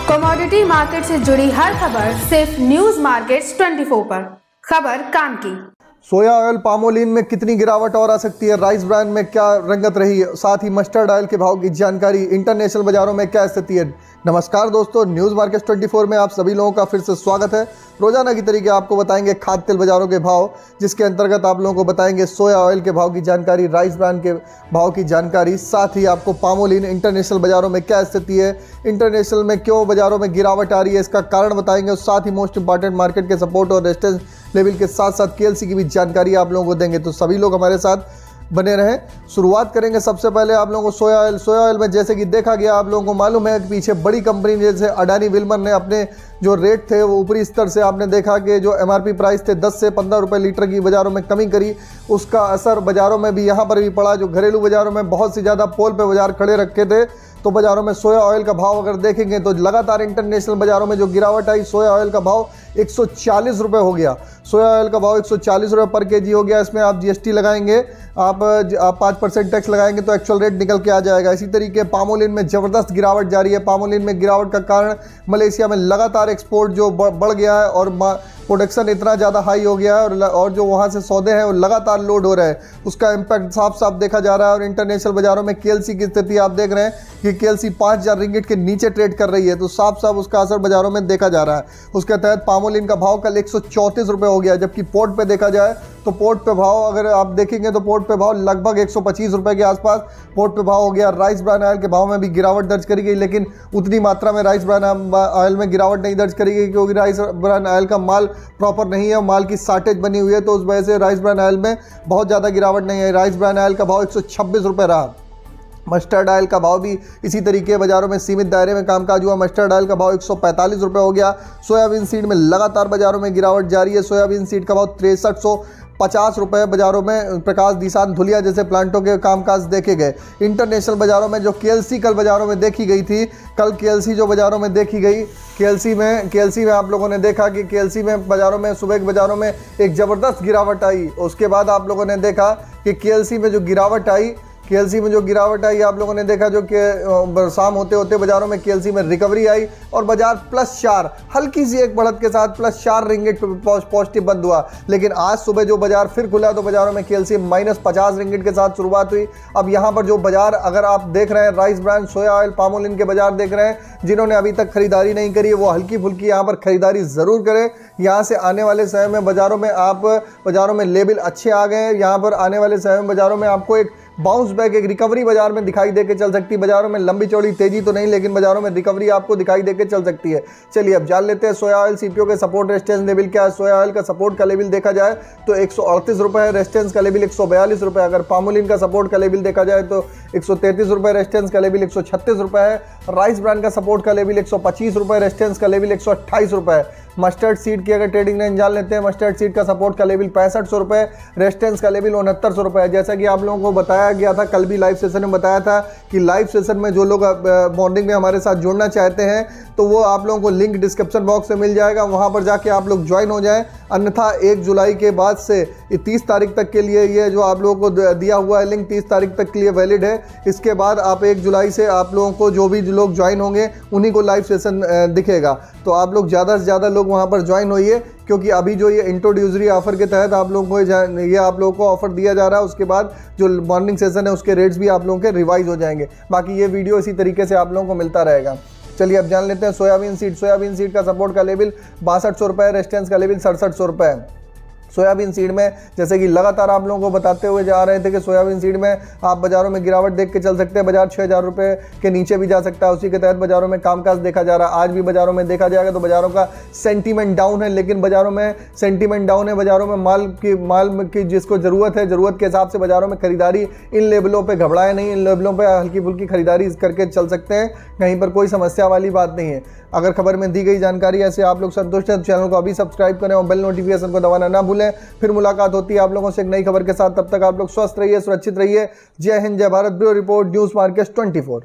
Commodity market से जुड़ी हर खबर सिर्फ न्यूज मार्केट्स 24 पर। खबर काम की। सोया ऑयल पामोलिन में कितनी गिरावट और आ सकती है, राइस ब्रांड में क्या रंगत रही, साथ ही मस्टर्ड ऑयल के भाव की जानकारी, इंटरनेशनल बाजारों में क्या स्थिति है। नमस्कार दोस्तों, न्यूज़ मार्केट 24 में आप सभी लोगों का फिर से स्वागत है। रोजाना की तरीके आपको बताएंगे खाद्य तेल बाजारों के भाव, जिसके अंतर्गत आप लोगों को बताएंगे सोया ऑयल के भाव की जानकारी, राइस ब्रांड के भाव की जानकारी, साथ ही आपको पामोलिन इंटरनेशनल बाजारों में क्या स्थिति है, इंटरनेशनल में क्यों बाजारों में गिरावट आ रही है, इसका कारण बताएंगे। और साथ ही मोस्ट इंपॉर्टेंट मार्केट के सपोर्ट और रेजिस्टेंस लेवल के साथ साथ केएलसी की भी जानकारी आप लोगों को देंगे। तो सभी लोग हमारे साथ बने रहें। शुरुआत करेंगे सबसे पहले आप लोगों को सोया ऑयल में जैसे कि देखा गया, आप लोगों को मालूम है कि पीछे बड़ी कंपनी जैसे अडानी विल्मर ने अपने जो रेट थे वो ऊपरी स्तर से आपने देखा कि जो एमआरपी प्राइस थे 10 से 15 रुपए लीटर की बाजारों में कमी करी। उसका असर बाजारों में भी यहाँ पर भी पड़ा। जो घरेलू बाजारों में बहुत सी ज़्यादा पोल पे बाजार खड़े रखे थे, तो बाजारों में सोया ऑयल का भाव अगर देखेंगे तो लगातार इंटरनेशनल बाजारों में जो गिरावट आई, सोया ऑयल का भाव 140 रुपये हो गया। सोया ऑयल का भाव 140 रुपये पर केजी हो गया। इसमें आप जीएसटी लगाएंगे, आप 5% टैक्स लगाएंगे तो एक्चुअल रेट निकल के आ जाएगा। इसी तरीके पामोलिन में ज़बरदस्त गिरावट जारी है। पामोलिन में गिरावट का कारण मलेशिया में लगातार एक्सपोर्ट जो बढ़ गया है और प्रोडक्शन इतना ज़्यादा हाई हो गया है और जो वहाँ से सौदे हैं वो लगातार लोड हो रहे हैं, उसका इम्पैक्ट साफ साफ देखा जा रहा है। और इंटरनेशनल बाजारों में केएलसी की स्थिति आप देख रहे हैं कि केएलसी 5000 रिंगिट के नीचे ट्रेड कर रही है, तो साफ साफ उसका असर बाजारों में देखा जा रहा है। उसके तहत पामोलिन का भाव कल 134 रुपये हो गया, जबकि पोर्ट पे देखा जाए तो पोर्ट पे भाव अगर आप देखेंगे तो पोर्ट पे भाव लगभग 125 रुपये के आसपास पोर्ट पे भाव हो गया। राइस ब्रांड ऑयल के भाव में भी गिरावट दर्ज करी गई, लेकिन उतनी मात्रा में राइस ब्रांड ऑयल में गिरावट नहीं दर्ज करी गई, क्योंकि राइस ब्रांड ऑयल का माल प्रॉपर नहीं है, माल की शार्टेज बनी हुई है, तो उस वजह से राइस ब्रांड ऑयल में बहुत ज़्यादा गिरावट नहीं है। राइस ब्रांड ऑयल का भाव 126 रुपये रहा। मस्टर्ड ऑयल का भाव भी इसी तरीके बाजारों में सीमित दायरे में कामकाज हुआ। मस्टर्ड ऑयल का भाव 145 रुपये हो गया। सोयाबीन सीड में लगातार बाजारों में गिरावट जारी है। सोयाबीन सीड का भाव 6350 रुपये बाजारों में प्रकाश दिशान धुलिया जैसे प्लांटों के कामकाज देखे गए। इंटरनेशनल बाजारों में जो केएलसी कल बाजारों में देखी गई थी, कल केएलसी जो बाजारों में देखी गई, केएलसी में आप लोगों ने देखा कि केएलसी में बाजारों में सुबह के बाजारों में एक ज़बरदस्त गिरावट आई। उसके बाद आप लोगों ने देखा कि केएलसी में जो गिरावट आई आप लोगों ने देखा, जो कि शाम होते होते बाजारों में केएलसी में रिकवरी आई और बाजार +4 हल्की सी एक बढ़त के साथ +4 रिंगिट पॉजिटिव बंद हुआ। लेकिन आज सुबह जो बाजार फिर खुला तो बाजारों में केएलसी -50 रिंगिट के साथ शुरुआत हुई। अब यहाँ पर जो बाजार अगर आप देख रहे हैं, राइस ब्रांड, सोया ऑयल, पामोलिन के बाजार देख रहे हैं, जिन्होंने अभी तक खरीदारी नहीं करी है वो हल्की फुल्की यहाँ पर खरीदारी ज़रूर करें। यहाँ से आने वाले समय में बाजारों में लेवल अच्छे आ गए हैं। यहाँ पर आने वाले समय में बाजारों में आपको एक बाउंस बैक, एक रिकवरी बाजार में दिखाई देके चल सकती है। बाजारों में लंबी चौड़ी तेजी तो नहीं, लेकिन बाजारों में रिकवरी आपको दिखाई देके चल सकती है। चलिए अब जान लेते हैं सोया ऑयल सीपीओ के सपोर्ट रेजिस्टेंस लेवल क्या है। सोया ऑयल का सपोर्ट का लेवल देखा जाए तो 138 रुपये है, रेजिस्टेंस का लेवल 142 रुपये। अगर पामोलिन का सपोर्ट का लेवल देखा जाए तो 133 रुपये, रेजिस्टेंस का लेवल 136 रुपये है। राइस ब्रांड का सपोर्ट का लेवल 125 रुपये, रेजिस्टेंस का लेवल 128 रुपये है। मस्टर्ड सीड की अगर ट्रेडिंग रेंज जान लेते हैं, मस्टर्ड सीड का सपोर्ट का लेवल 6500 रुपये, रेजिस्टेंस का लेवल 6900 रुपये है। जैसा कि आप लोगों को बताया गया था, कल भी लाइव सेशन में बताया था कि लाइव सेशन में जो लोग मॉर्निंग में हमारे साथ जुड़ना चाहते हैं तो वो आप लोगों को लिंक डिस्क्रिप्शन बॉक्स में मिल जाएगा, वहाँ पर जाके आप लोग ज्वाइन हो जाएं। अन्यथा 1 जुलाई के बाद से 30 तारीख तक के लिए ये जो आप लोगों को दिया हुआ है लिंक 30 तारीख तक के लिए वैलिड है। इसके बाद आप 1 जुलाई से आप लोगों को जो भी लोग ज्वाइन होंगे उन्हीं को लाइव सेशन दिखेगा। तो आप लोग ज़्यादा से ज़्यादा लोग वहाँ पर ज्वाइन होइए, क्योंकि अभी जो ये इंट्रोड्यूसरी ऑफर के तहत आप लोगों को ऑफर दिया जा रहा है। उसके बाद जो मॉर्निंग सेशन है उसके रेट्स भी आप लोगों के रिवाइज हो जाएंगे। बाकी ये वीडियो इसी तरीके से आप लोगों को मिलता रहेगा। चलिए अब जान लेते हैं सोयाबीन सीड का सपोर्ट का लेवल 6200 रुपये, रेजिस्टेंस का लेवल 6700 रुपये है। सोयाबीन सीड में जैसे कि लगातार आप लोगों को बताते हुए जा रहे थे कि सोयाबीन सीड में आप बाजारों में गिरावट देख के चल सकते हैं। बाजार 6000 रुपये के नीचे भी जा सकता है। उसी के तहत बाजारों में कामकाज देखा जा रहा है। आज भी बाजारों में देखा जाएगा तो बाजारों का सेंटीमेंट डाउन है, लेकिन बाजारों में सेंटीमेंट डाउन है। बाजारों में माल की जिसको ज़रूरत है, ज़रूरत के हिसाब से बाजारों में खरीदारी, इन लेवलों पर घबराए नहीं, इन लेवलों पर हल्की फुल्की खरीदारी करके चल सकते हैं, कहीं पर कोई समस्या वाली बात नहीं है। अगर खबर में दी गई जानकारी ऐसे आप लोग संतुष्ट हैं तो चैनल को अभी सब्सक्राइब करें और बेल नोटिफिकेशन को दबाना ना भूलें। फिर मुलाकात होती है आप लोगों से एक नई खबर के साथ। तब तक आप लोग स्वस्थ रहिए, सुरक्षित रहिए। जय हिंद, जय Bharat. Bureau report, news market 24।